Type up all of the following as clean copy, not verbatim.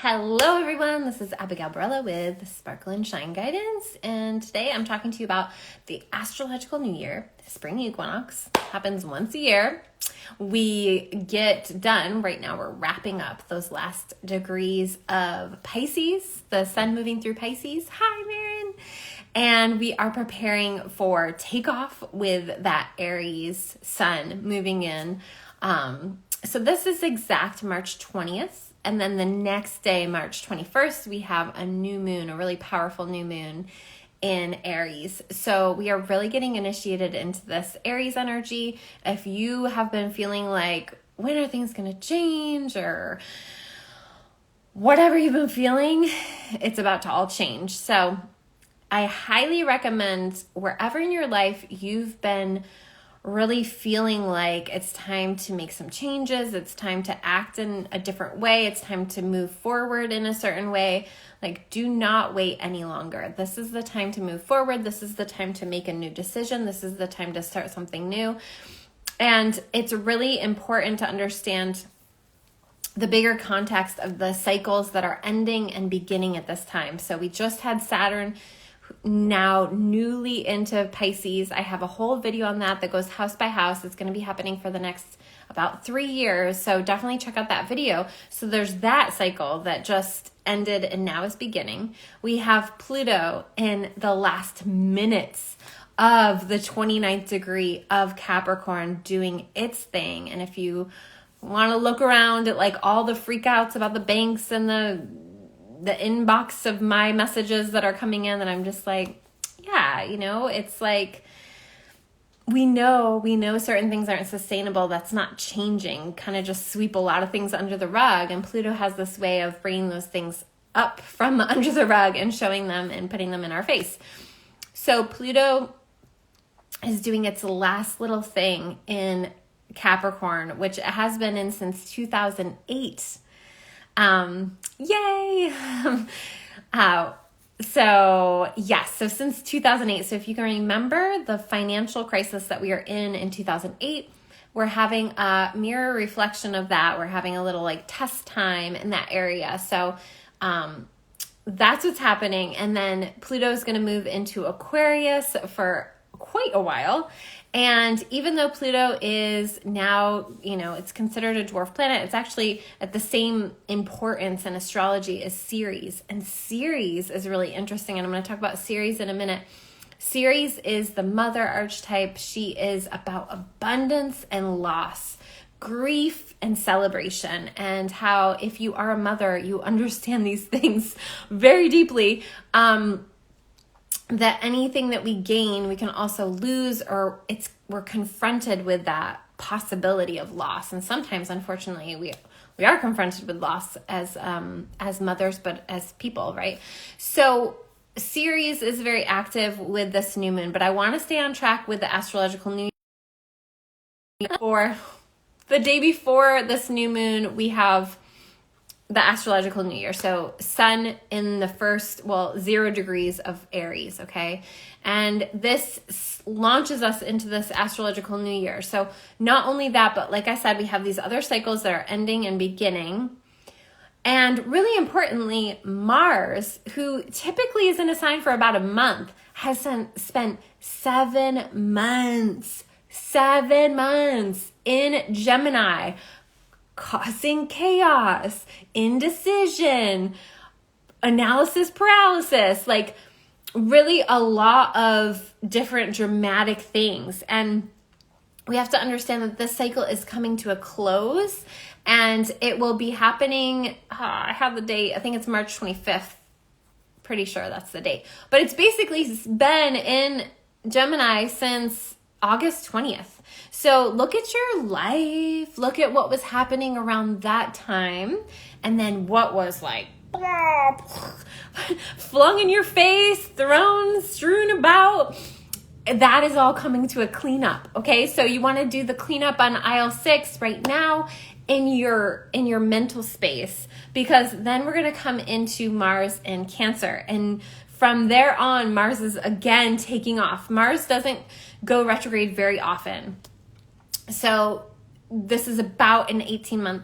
Hello everyone, this is Abigail Barella with Sparkle and Shine Guidance, and today I'm talking to you about the Astrological New Year. The spring equinox happens once a year. We get done, right now we're wrapping up those last degrees of Pisces, the sun moving through Pisces. Hi Marin! And we are preparing for takeoff with that Aries sun moving in. So this is exact March 20th. And then the next day, March 21st, we have a new moon, a really powerful new moon in Aries. So we are really getting initiated into this Aries energy. If you have been feeling like, when are things going to change, or whatever you've been feeling, it's about to all change. So I highly recommend, wherever in your life you've been really feeling like it's time to make some changes, it's time to act in a different way, it's time to move forward in a certain way, like, do not wait any longer. This is the time to move forward. This is the time to make a new decision. This is the time to start something new. And it's really important to understand the bigger context of the cycles that are ending and beginning at this time. So we just had Saturn now newly into Pisces. I have a whole video on that goes house by house. It's going to be happening for the next about 3 years. So definitely check out that video. So there's that cycle that just ended and now is beginning. We have Pluto in the last minutes of the 29th degree of Capricorn doing its thing. And if you want to look around at like all the freakouts about the banks and the inbox of my messages that are coming in, that I'm just like, yeah, it's like, we know certain things aren't sustainable. That's not changing. Kind of just sweep a lot of things under the rug. And Pluto has this way of bringing those things up from under the rug and showing them and putting them in our face. So Pluto is doing its last little thing in Capricorn, which it has been in since 2008. Yay! So since 2008, so if you can remember the financial crisis that we are in 2008, we're having a mirror reflection of that. We're having a little like test time in that area. So, that's what's happening. And then Pluto is going to move into Aquarius for quite a while. And even though Pluto is now, it's considered a dwarf planet, it's actually at the same importance in astrology as Ceres. And Ceres is really interesting. And I'm going to talk about Ceres in a minute. Ceres is the mother archetype. She is about abundance and loss, grief and celebration, and how if you are a mother, you understand these things very deeply. That anything that we gain, we can also lose, or we're confronted with that possibility of loss. And sometimes, unfortunately, we are confronted with loss as mothers, but as people, right? So Ceres is very active with this new moon, but I want to stay on track with the Astrological New Year. For the day before this new moon, we have the Astrological New Year. So sun in the first, 0 degrees of Aries, okay? And this launches us into this Astrological New Year. So not only that, but like I said, we have these other cycles that are ending and beginning. And really importantly, Mars, who typically is in a sign for about a month, has spent 7 months in Gemini, causing chaos, indecision, analysis paralysis, like really a lot of different dramatic things. And we have to understand that this cycle is coming to a close, and it will be happening, I have the date, I think it's March 25th, pretty sure that's the date. But it's basically been in Gemini since August 20th. So look at your life, look at what was happening around that time, and then what was like flung in your face, strewn about. That is all coming to a cleanup, okay? So you want to do the cleanup on aisle 6 right now in your mental space, because then we're going to come into Mars and Cancer. And from there on, Mars is again taking off. Mars doesn't go retrograde very often. So this is about an 18-month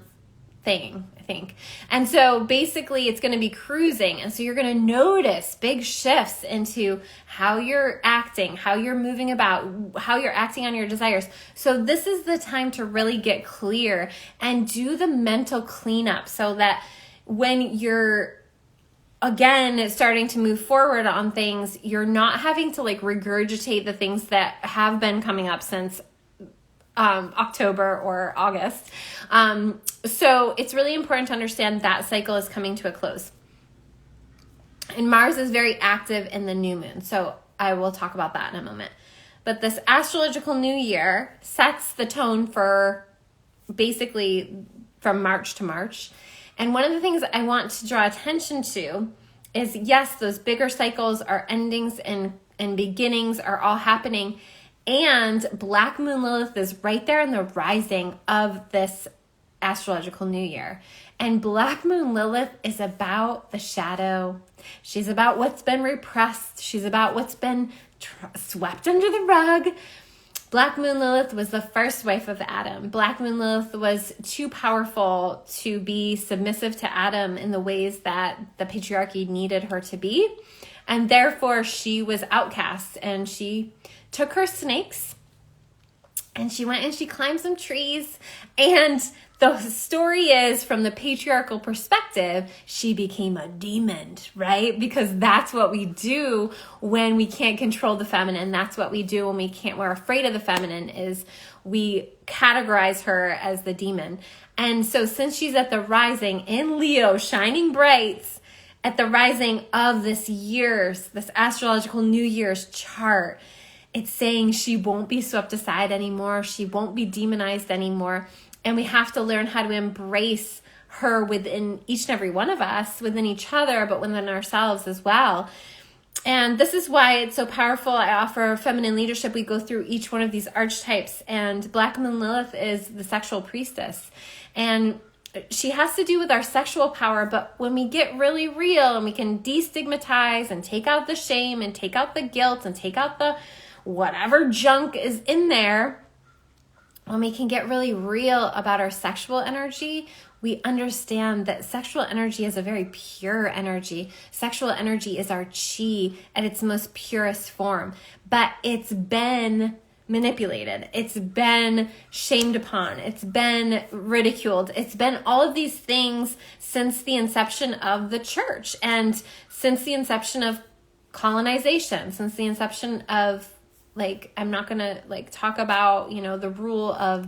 thing. I think. And so basically it's going to be cruising. And so you're going to notice big shifts into how you're acting, how you're moving about, how you're acting on your desires. So this is the time to really get clear and do the mental cleanup so that when you're again starting to move forward on things, you're not having to like regurgitate the things that have been coming up since October or August. So it's really important to understand that cycle is coming to a close. And Mars is very active in the new moon. So I will talk about that in a moment. But this astrological new year sets the tone for basically from March to March. And one of the things I want to draw attention to is, yes, those bigger cycles, our endings and beginnings are all happening. And Black Moon Lilith is right there in the rising of this astrological new year. And Black Moon Lilith is about the shadow. She's about what's been repressed. She's about what's been swept under the rug. Black Moon Lilith was the first wife of Adam. Black Moon Lilith was too powerful to be submissive to Adam in the ways that the patriarchy needed her to be. And therefore she was outcast, and she took her snakes and she went and she climbed some trees. And the story is, from the patriarchal perspective, she became a demon, right? Because that's what we do when we can't control the feminine. That's what we do when we're afraid of the feminine, is we categorize her as the demon. And so since she's at the rising in Leo, shining bright at the rising of this astrological New Year's chart, it's saying she won't be swept aside anymore. She won't be demonized anymore. And we have to learn how to embrace her within each and every one of us, within each other, but within ourselves as well. And this is why it's so powerful. I offer feminine leadership. We go through each one of these archetypes, and Black Moon Lilith is the sexual priestess. And she has to do with our sexual power, but when we get really real and we can destigmatize and take out the shame and take out the guilt and take out the whatever junk is in there, when we can get really real about our sexual energy, we understand that sexual energy is a very pure energy. Sexual energy is our chi at its most purest form, but it's been manipulated. It's been shamed upon. It's been ridiculed. It's been all of these things since the inception of the church, and since the inception of colonization, since the inception of, I'm not going to talk about, the rule of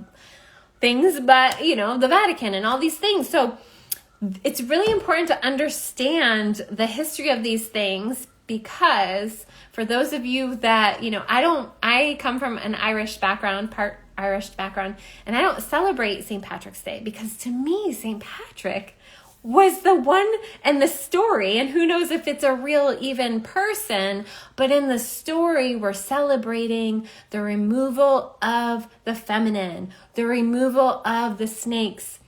things, but, the Vatican and all these things. So it's really important to understand the history of these things, because for those of you that, I come from an Irish background, part Irish background, and I don't celebrate St. Patrick's Day, because to me, St. Patrick was the one in the story, and who knows if it's a real even person, but in the story, we're celebrating the removal of the feminine, the removal of the snakes.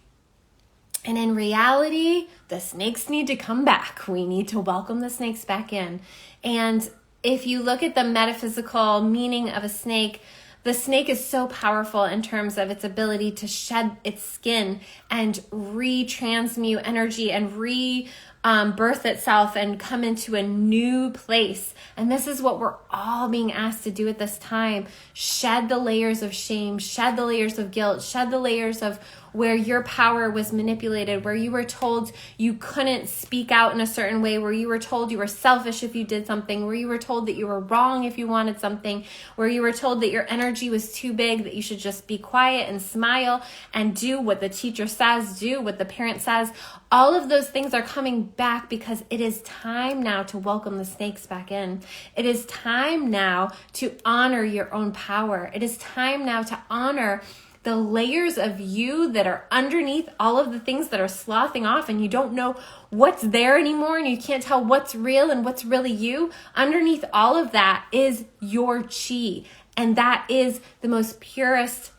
And in reality, the snakes need to come back. We need to welcome the snakes back in. And if you look at the metaphysical meaning of a snake, the snake is so powerful in terms of its ability to shed its skin and retransmute energy and rebirth itself and come into a new place. And this is what we're all being asked to do at this time. Shed the layers of shame, shed the layers of guilt, shed the layers of where your power was manipulated, where you were told you couldn't speak out in a certain way, where you were told you were selfish if you did something, where you were told that you were wrong if you wanted something, where you were told that your energy was too big, that you should just be quiet and smile and do what the teacher says, do what the parent says. All of those things are coming back, because it is time now to welcome the snakes back in. It is time now to honor your own power. It is time now to honor the layers of you that are underneath all of the things that are sloughing off, and you don't know what's there anymore, and you can't tell what's real and what's really you. Underneath all of that is your chi, and that is the most purest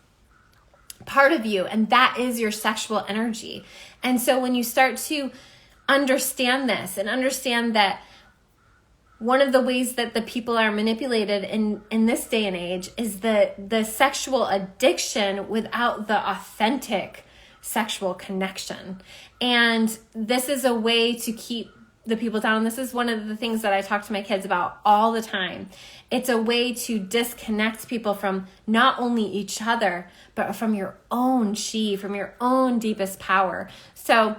part of you, and that is your sexual energy. And so when you start to understand this and understand that one of the ways that the people are manipulated in this day and age is the sexual addiction without the authentic sexual connection. And this is a way to keep the people down. This is one of the things that I talk to my kids about all the time. It's a way to disconnect people from not only each other, but from your own chi, from your own deepest power. So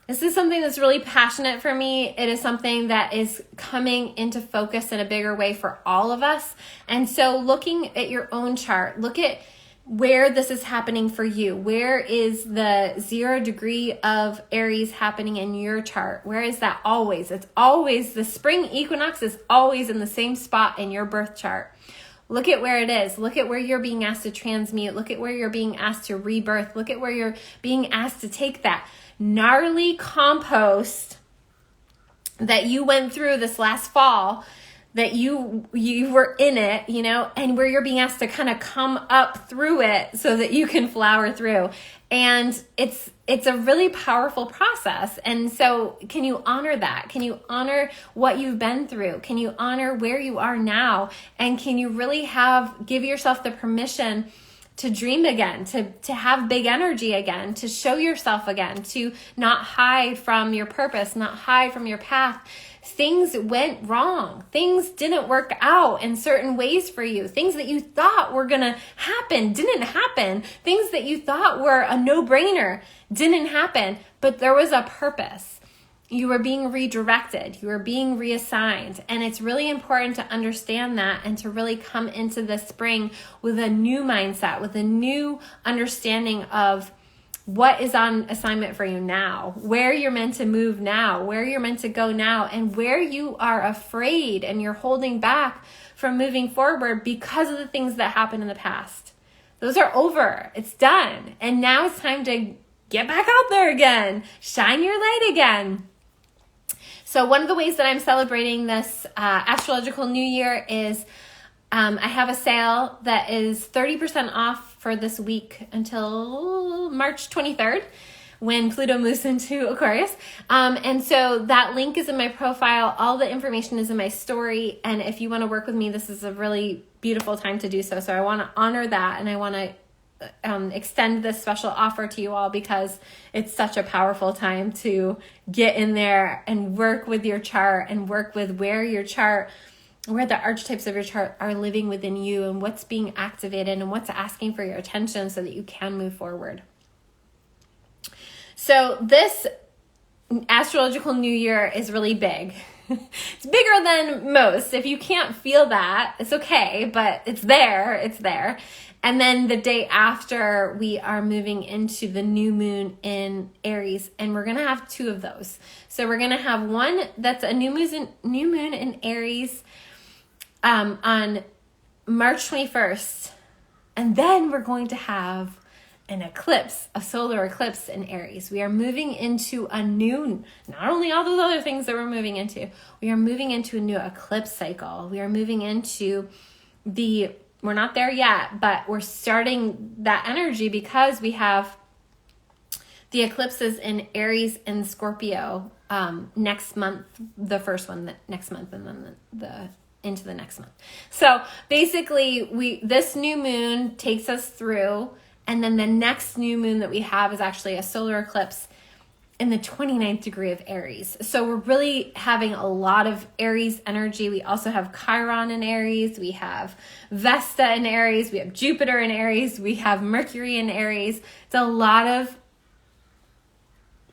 this is something that's really passionate for me. It is something that is coming into focus in a bigger way for all of us. And so looking at your own chart, look at where this is happening for you. Where is the 0 degree of Aries happening in your chart? Where is that always? It's always, the spring equinox is always in the same spot in your birth chart. Look at where it is. Look at where you're being asked to transmute. Look at where you're being asked to rebirth. Look at where you're being asked to take that gnarly compost that you went through this last fall, that you were in it, you know, and where you're being asked to kind of come up through it so that you can flower through. And it's a really powerful process. And so can you honor that? Can you honor what you've been through? Can you honor where you are now? And can you really give yourself the permission to dream again, to have big energy again, to show yourself again, to not hide from your purpose, not hide from your path. Things went wrong. Things didn't work out in certain ways for you. Things that you thought were going to happen didn't happen. Things that you thought were a no-brainer didn't happen, but there was a purpose. You were being redirected. You were being reassigned. And it's really important to understand that and to really come into the spring with a new mindset, with a new understanding of what is on assignment for you now, where you're meant to move now, where you're meant to go now, and where you are afraid and you're holding back from moving forward because of the things that happened in the past. Those are over. It's done. And now it's time to get back out there again. Shine your light again. So one of the ways that I'm celebrating this Astrological New Year is I have a sale that is 30% off for this week until March 23rd when Pluto moves into Aquarius. And so that link is in my profile. All the information is in my story. And if you want to work with me, this is a really beautiful time to do so. So I want to honor that, and I want to extend this special offer to you all because it's such a powerful time to get in there and work with your chart and work with where the archetypes of your chart are living within you and what's being activated and what's asking for your attention so that you can move forward. So this Astrological New Year is really big. It's bigger than most. If you can't feel that, it's okay, but it's there. And then the day after, we are moving into the new moon in Aries, and we're going to have 2 of those. So we're going to have one that's a new moon in Aries on March 21st. And then we're going to have an eclipse, a solar eclipse in Aries. We are moving into a new, not only all those other things that we're moving into, we are moving into a new eclipse cycle. We are moving into we're not there yet, but we're starting that energy because we have the eclipses in Aries and Scorpio next month, the first one next month, and then into the next month. So basically, this new moon takes us through, and then the next new moon that we have is actually a solar eclipse in the 29th degree of Aries. So we're really having a lot of Aries energy. We also have Chiron in Aries. We have Vesta in Aries. We have Jupiter in Aries. We have Mercury in Aries. It's a lot of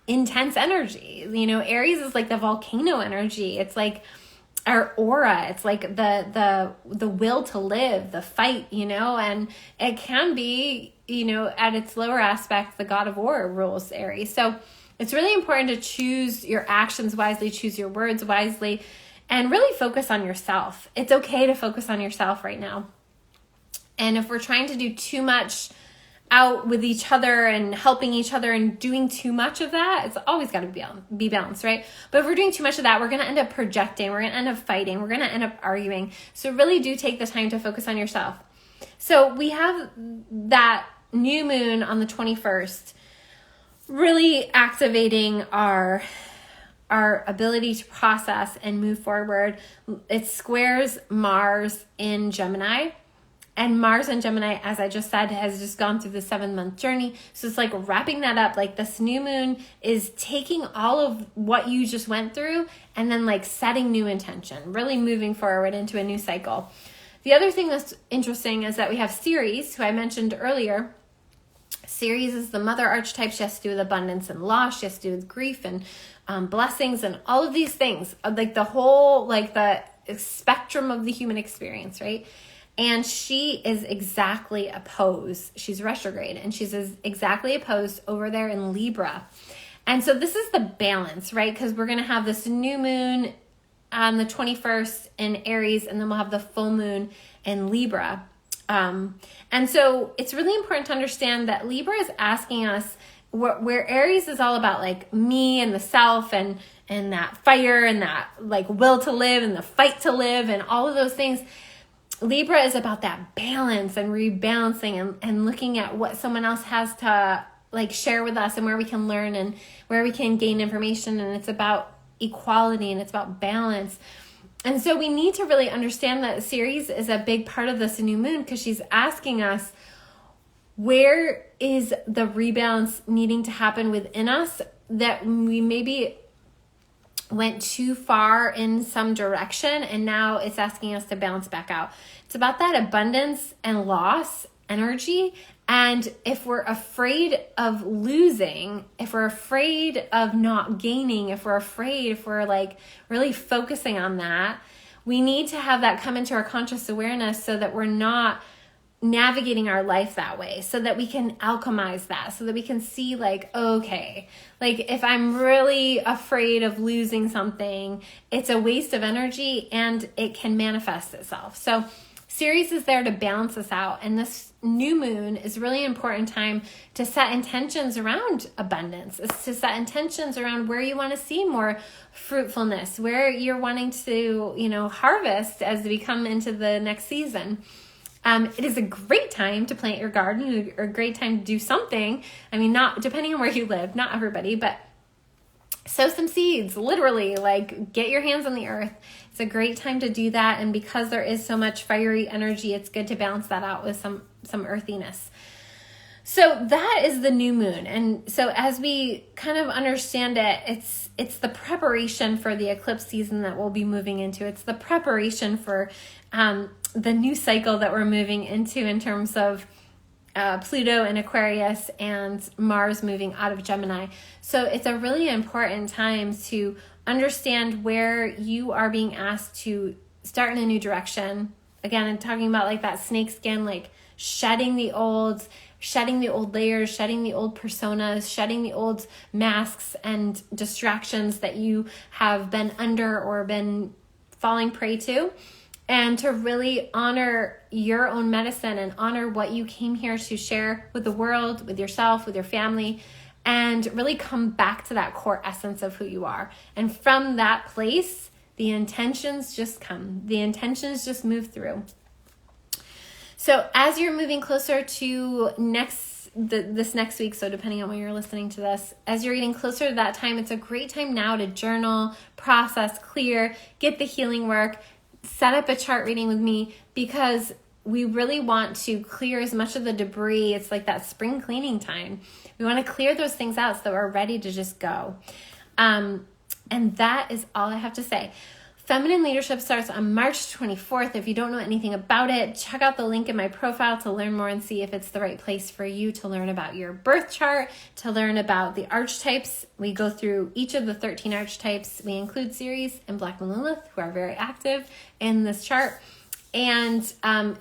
intense energy. You know, Aries is like the volcano energy. It's like our aura. It's like the will to live, the fight, you know, and it can be, you know, at its lower aspect, the god of war rules Aries. So it's really important to choose your actions wisely, choose your words wisely, and really focus on yourself. It's okay to focus on yourself right now. And if we're trying to do too much out with each other and helping each other and doing too much of that, it's always got to be balanced, right? But if we're doing too much of that, we're going to end up projecting, we're going to end up fighting, we're going to end up arguing. So really do take the time to focus on yourself. So we have that new moon on the 21st, really activating our ability to process and move forward. It squares Mars in Gemini, And Mars and Gemini, as I just said, has just gone through the 7-month journey. So it's like wrapping that up. Like this new moon is taking all of what you just went through and then like setting new intention, really moving forward into a new cycle. The other thing that's interesting is that we have Ceres, who I mentioned earlier. Ceres is the mother archetype. She has to do with abundance and loss. She has to do with grief and blessings and all of these things, like the whole, like the spectrum of the human experience, right? And she is exactly opposed. She's retrograde, and she's exactly opposed over there in Libra. And so this is the balance, right? Because we're going to have this new moon on the 21st in Aries, and then we'll have the full moon in Libra. And so it's really important to understand that Libra is asking us, where Aries is all about like me and the self and that fire and that like will to live and the fight to live and all of those things. Libra is about that balance and rebalancing and looking at what someone else has to like share with us and where we can learn and where we can gain information. And it's about equality and it's about balance. And so we need to really understand that Ceres is a big part of this new moon, because she's asking us, where is the rebalance needing to happen within us that we maybe went too far in some direction, and now it's asking us to balance back out. It's about that abundance and loss energy. And if we're afraid of losing, if we're afraid of not gaining, if we're like really focusing on that, we need to have that come into our conscious awareness so that we're not navigating our life that way, so that we can alchemize that, so that we can see like, okay, like if I'm really afraid of losing something, it's a waste of energy and it can manifest itself. So Ceres is there to balance us out. And this new moon is a really important time to set intentions around abundance. It's to set intentions around where you want to see more fruitfulness, where you're wanting to, harvest as we come into the next season. It is a great time to plant your garden, or a great time to do something. I mean, not depending on where you live, not everybody, but sow some seeds, literally, like get your hands on the earth. It's a great time to do that. And because there is so much fiery energy, it's good to balance that out with some earthiness. So that is the new moon. And so as we kind of understand it, it's the preparation for the eclipse season that we'll be moving into. It's the preparation for the new cycle that we're moving into in terms of Pluto in Aquarius and Mars moving out of Gemini. So it's a really important time to understand where you are being asked to start in a new direction. Again, I'm talking about like that snake skin, like shedding the old layers, shedding the old personas, shedding the old masks and distractions that you have been under or been falling prey to. And to really honor your own medicine and honor what you came here to share with the world, with yourself, with your family, and really come back to that core essence of who you are. And from that place, the intentions just come. The intentions just move through. So as you're moving closer to this next week, so depending on when you're listening to this, as you're getting closer to that time, it's a great time now to journal, process, clear, get the healing work, set up a chart reading with me, because we really want to clear as much of the debris. It's like that spring cleaning time. We want to clear those things out so that we're ready to just go. And that is all I have to say. Feminine Leadership starts on March 24th. If you don't know anything about it, check out the link in my profile to learn more and see if it's the right place for you to learn about your birth chart, to learn about the archetypes. We go through each of the 13 archetypes. We include Ceres and Black Moon Lilith, who are very active in this chart. And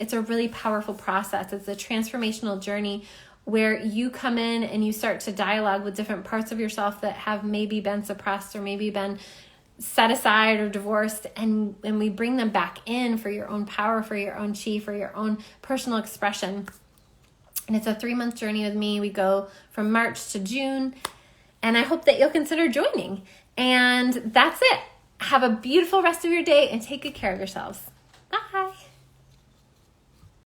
it's a really powerful process. It's a transformational journey where you come in and you start to dialogue with different parts of yourself that have maybe been suppressed or maybe been set aside or divorced, and we bring them back in for your own power, for your own chi, for your own personal expression. And it's a 3-month journey with me. We go from March to June, and I hope that you'll consider joining. And that's it. Have a beautiful rest of your day and take good care of yourselves.